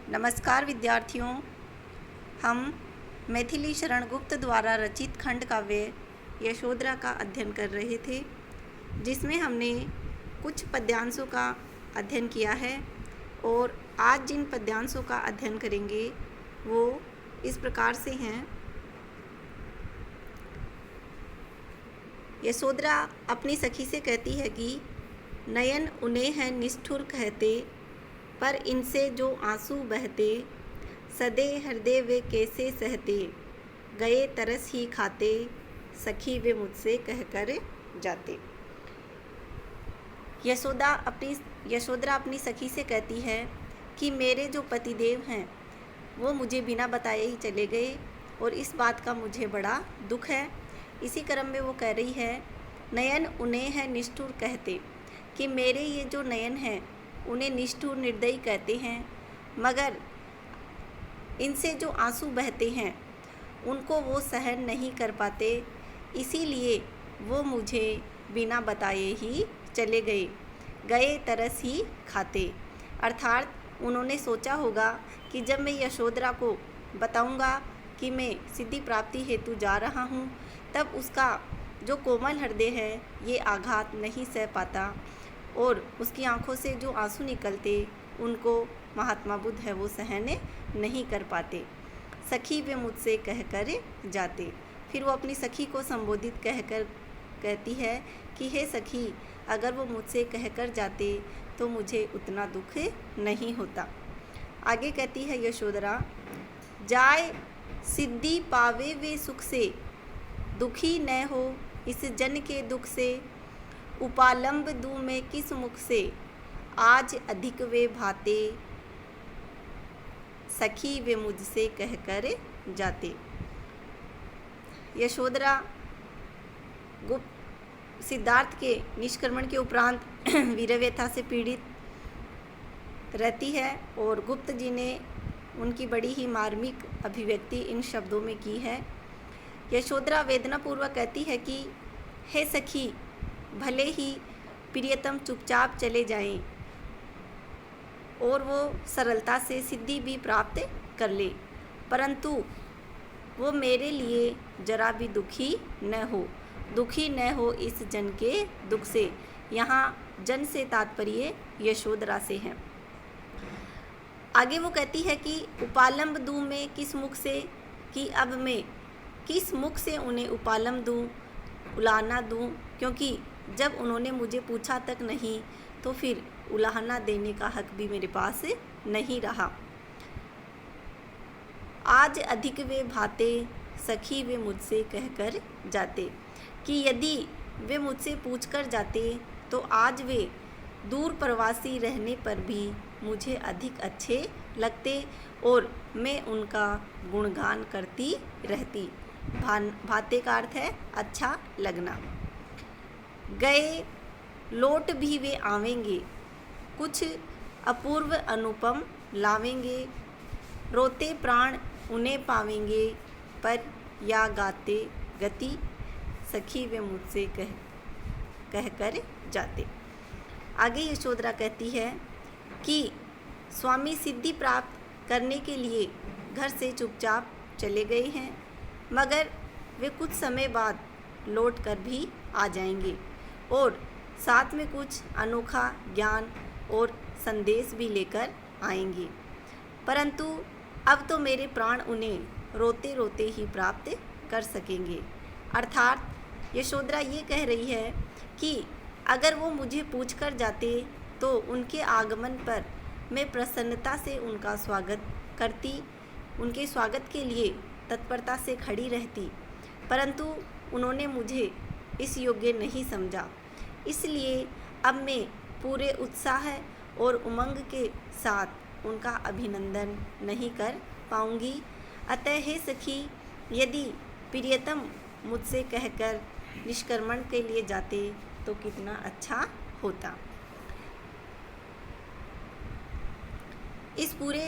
नमस्कार विद्यार्थियों। हम मैथिली शरण गुप्त द्वारा रचित खंड काव्य यशोधरा का अध्ययन कर रहे थे, जिसमें हमने कुछ पद्यांशों का अध्ययन किया है और आज जिन पद्यांशों का अध्ययन करेंगे वो इस प्रकार से हैं। यशोधरा अपनी सखी से कहती है कि नयन उन्हें हैं निष्ठुर कहते, पर इनसे जो आंसू बहते, सदे हृदय वे कैसे सहते, गए तरस ही खाते, सखी वे मुझसे कहकर जाते। यशोधरा अपनी सखी से कहती है कि मेरे जो पतिदेव हैं वो मुझे बिना बताए ही चले गए और इस बात का मुझे बड़ा दुख है। इसी क्रम में वो कह रही है, नयन उन्हें है निष्ठुर कहते, कि मेरे ये जो नयन हैं उन्हें निष्ठुर निर्दयी कहते हैं, मगर इनसे जो आंसू बहते हैं उनको वो सहन नहीं कर पाते, इसीलिए वो मुझे बिना बताए ही चले गए, गए तरस ही खाते। अर्थात उन्होंने सोचा होगा कि जब मैं यशोधरा को बताऊंगा कि मैं सिद्धि प्राप्ति हेतु जा रहा हूँ, तब उसका जो कोमल हृदय है ये आघात नहीं सह पाता और उसकी आंखों से जो आंसू निकलते उनको महात्मा बुद्ध है वो सहन नहीं कर पाते। सखी वे मुझसे कहकर जाते। फिर वो अपनी सखी को संबोधित कहकर कहती है कि हे सखी, अगर वो मुझसे कहकर जाते तो मुझे उतना दुख नहीं होता। आगे कहती है यशोधरा, जाए सिद्धि पावे वे सुख से, दुखी न हो इस जन के दुख से, उपालंब दूं मैं किस मुख से, आज अधिक वे भाते, सखी वे मुझसे कहकर जाते। यशोधरा सिद्धार्थ के निष्क्रमण के उपरांत वीरव्यथा से पीड़ित रहती है और गुप्त जी ने उनकी बड़ी ही मार्मिक अभिव्यक्ति इन शब्दों में की है। यशोधरा वेदनापूर्वक कहती है कि हे सखी, भले ही प्रियतम चुपचाप चले जाएं और वो सरलता से सिद्धि भी प्राप्त कर ले, परंतु वो मेरे लिए जरा भी दुखी न हो इस जन के दुख से। यहाँ जन से तात्पर्य यशोधरा से है। आगे वो कहती है कि उपालंब दूं मैं किस मुख से, कि अब मैं किस मुख से उन्हें उपालंब दूं, उलाहना दूं, क्योंकि जब उन्होंने मुझे पूछा तक नहीं तो फिर उलाहना देने का हक भी मेरे पास नहीं रहा। आज अधिक वे भाते, सखी वे मुझसे कहकर जाते, कि यदि वे मुझसे पूछकर जाते तो आज वे दूर प्रवासी रहने पर भी मुझे अधिक अच्छे लगते और मैं उनका गुणगान करती रहती। भाते का अर्थ है अच्छा लगना। गए लौट भी वे आवेंगे, कुछ अपूर्व अनुपम लावेंगे, रोते प्राण उन्हें पावेंगे, पर या गाते गति, सखी वे मुझसे कहकर जाते। आगे यशोधरा कहती है कि स्वामी सिद्धि प्राप्त करने के लिए घर से चुपचाप चले गए हैं, मगर वे कुछ समय बाद लौट कर भी आ जाएंगे और साथ में कुछ अनोखा ज्ञान और संदेश भी लेकर आएंगे, परंतु अब तो मेरे प्राण उन्हें रोते रोते ही प्राप्त कर सकेंगे। अर्थात यशोधरा ये कह रही है कि अगर वो मुझे पूछकर जाते तो उनके आगमन पर मैं प्रसन्नता से उनका स्वागत करती, उनके स्वागत के लिए तत्परता से खड़ी रहती, परंतु उन्होंने मुझे इस योग्य नहीं समझा, इसलिए अब मैं पूरे उत्साह और उमंग के साथ उनका अभिनंदन नहीं कर पाऊंगी। अतः हे सखी, यदि प्रियतम मुझसे कहकर निष्क्रमण के लिए जाते तो कितना अच्छा होता। इस पूरे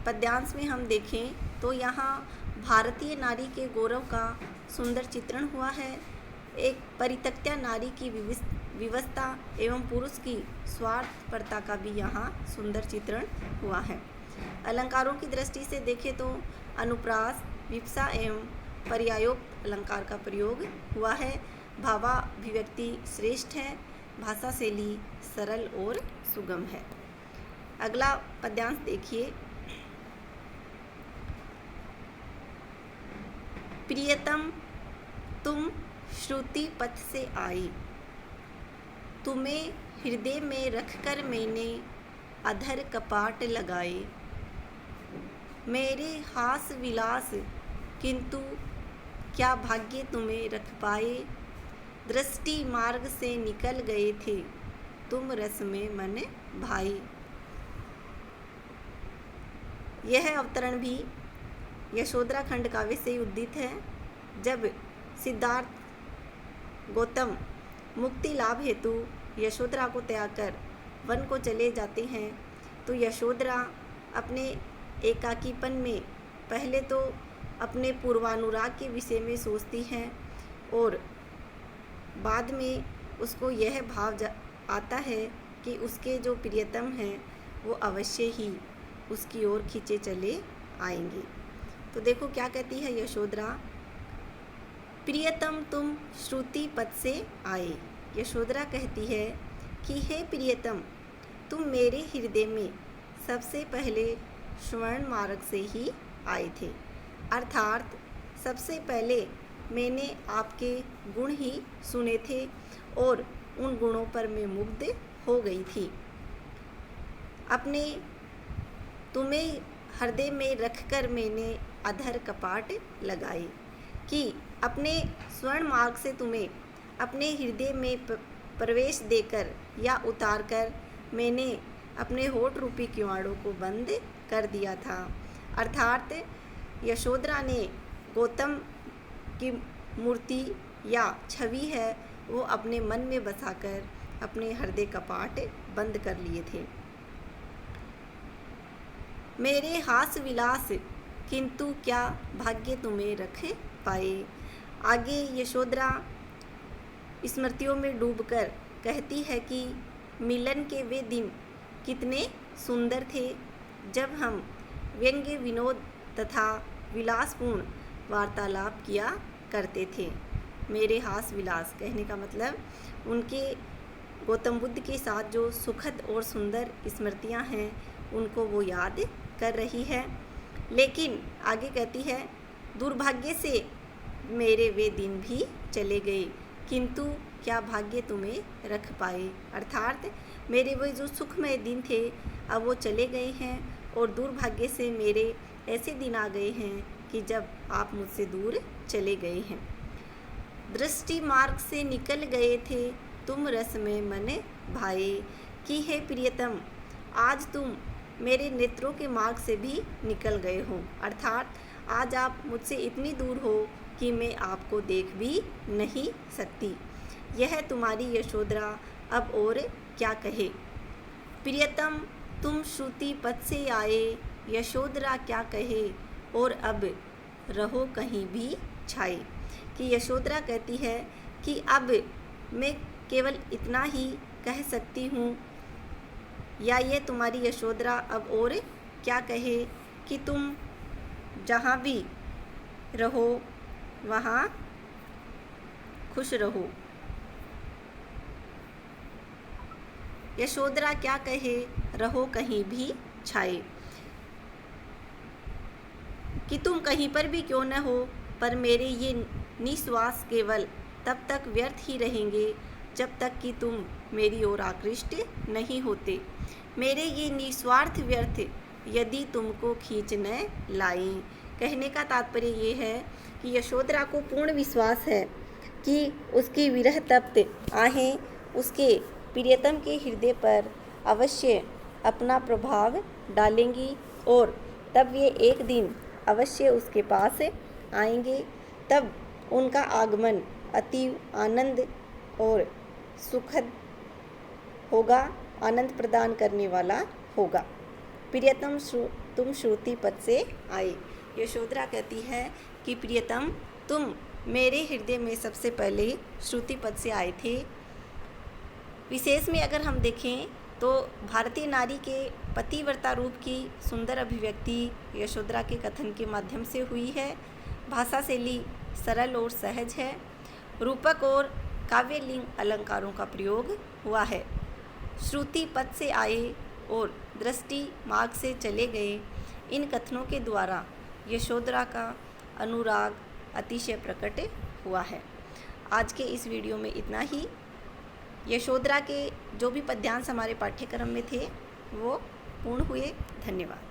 पद्यांश में हम देखें तो यहाँ भारतीय नारी के गौरव का सुंदर चित्रण हुआ है। एक परित्यक्ता नारी की विवस्था एवं पुरुष की स्वार्थपरता का भी यहाँ सुंदर चित्रण हुआ है। अलंकारों की दृष्टि से देखें तो अनुप्रास, विप्सा एवं पर्यायोक्त अलंकार का प्रयोग हुआ है। भावाभिव्यक्ति श्रेष्ठ है, भाषा शैली सरल और सुगम है। अगला पद्यांश देखिए। प्रियतम तुम श्रुति पथ से आई, तुम्हें हृदय में रखकर मैंने अधर कपाट लगाए। मेरे हास विलास किंतु क्या भाग्य तुम्हें रख पाए। दृष्टि मार्ग से निकल गए थे, तुम रस में मन भाई। यह अवतरण भी यशोधरा खंड काव्य से उद्दित है। जब सिद्धार्थ गौतम मुक्ति लाभ हेतु यशोधरा को त्याग कर वन को चले जाते हैं तो यशोधरा अपने एकाकीपन में पहले तो अपने पूर्वानुराग के विषय में सोचती हैं और बाद में उसको यह भाव आता है कि उसके जो प्रियतम हैं वो अवश्य ही उसकी ओर खींचे चले आएंगे। तो देखो क्या कहती है यशोधरा, प्रियतम तुम श्रुति पथ से आए। यशोधरा कहती है कि हे प्रियतम, तुम मेरे हृदय में सबसे पहले स्वर्ण मार्ग से ही आए थे, अर्थात सबसे पहले मैंने आपके गुण ही सुने थे और उन गुणों पर मैं मुग्ध हो गई थी। अपने तुम्हें हृदय में रखकर मैंने अधर कपाट लगाए कि अपने स्वर्ण मार्ग से तुम्हें अपने हृदय में प्रवेश देकर या उतार कर मैंने अपने होठ रूपी किवाड़ों को बंद कर दिया था। अर्थात यशोधरा ने गौतम की मूर्ति या छवि है वो अपने मन में बसाकर अपने हृदय कपाट बंद कर लिए थे। मेरे हास विलास किंतु क्या भाग्य तुम्हें रख पाए। आगे यशोधरा स्मृतियों में डूबकर कहती है कि मिलन के वे दिन कितने सुंदर थे जब हम व्यंग्य विनोद तथा विलासपूर्ण वार्तालाप किया करते थे। मेरे हास विलास कहने का मतलब उनके गौतम बुद्ध के साथ जो सुखद और सुंदर स्मृतियां हैं उनको वो याद कर रही है। लेकिन आगे कहती है दुर्भाग्य से मेरे वे दिन भी चले गए किंतु क्या भाग्य तुम्हें रख पाए। अर्थात मेरे वे जो सुखमय दिन थे अब वो चले गए हैं और दुर्भाग्य से मेरे ऐसे दिन आ गए हैं कि जब आप मुझसे दूर चले गए हैं। दृष्टि मार्ग से निकल गए थे, तुम रस में मन भाए। कि हे प्रियतम, आज तुम मेरे नेत्रों के मार्ग से भी निकल गए हो, अर्थात आज आप मुझसे इतनी दूर हो कि मैं आपको देख भी नहीं सकती। यह तुम्हारी यशोधरा अब और क्या कहे। प्रियतम तुम श्रुति पथ से आए, यशोधरा क्या कहे और अब रहो कहीं भी छाए। कि यशोधरा कहती है कि अब मैं केवल इतना ही कह सकती हूँ या ये तुम्हारी यशोधरा अब और क्या कहे कि तुम जहाँ भी रहो वहाँ खुश रहो। यशोधरा क्या कहे, रहो कहीं भी छाए। कि तुम कहीं पर भी क्यों न हो पर मेरे ये निश्वास केवल तब तक व्यर्थ ही रहेंगे जब तक कि तुम मेरी ओर आकृष्ट नहीं होते। मेरे ये निस्वार्थ व्यर्थ यदि तुमको खींच न लाएं। कहने का तात्पर्य ये है कि यशोधरा को पूर्ण विश्वास है कि उसकी विरह तप्त आहें उसके प्रियतम के हृदय पर अवश्य अपना प्रभाव डालेंगी और तब ये एक दिन अवश्य उसके पास आएंगे। तब उनका आगमन अति आनंद और सुखद होगा, आनंद प्रदान करने वाला होगा। प्रियतम तुम श्रुति पथ से आए। यशोधरा कहती है कि प्रियतम तुम मेरे हृदय में सबसे पहले श्रुति पथ से आए थे। विशेष में अगर हम देखें तो भारतीय नारी के पतिव्रता रूप की सुंदर अभिव्यक्ति यशोधरा के कथन के माध्यम से हुई है। भाषा शैली सरल और सहज है। रूपक और काव्यलिंग अलंकारों का प्रयोग हुआ है। श्रुति पद से आए और दृष्टि मार्ग से चले गए इन कथनों के द्वारा यशोधरा का अनुराग अतिशय प्रकट हुआ है। आज के इस वीडियो में इतना ही। यशोधरा के जो भी पद्यांश हमारे पाठ्यक्रम में थे वो पूर्ण हुए। धन्यवाद।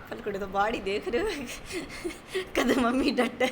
फलकुड़े तो बाड़ी देख रहे हो कद मम्मी डट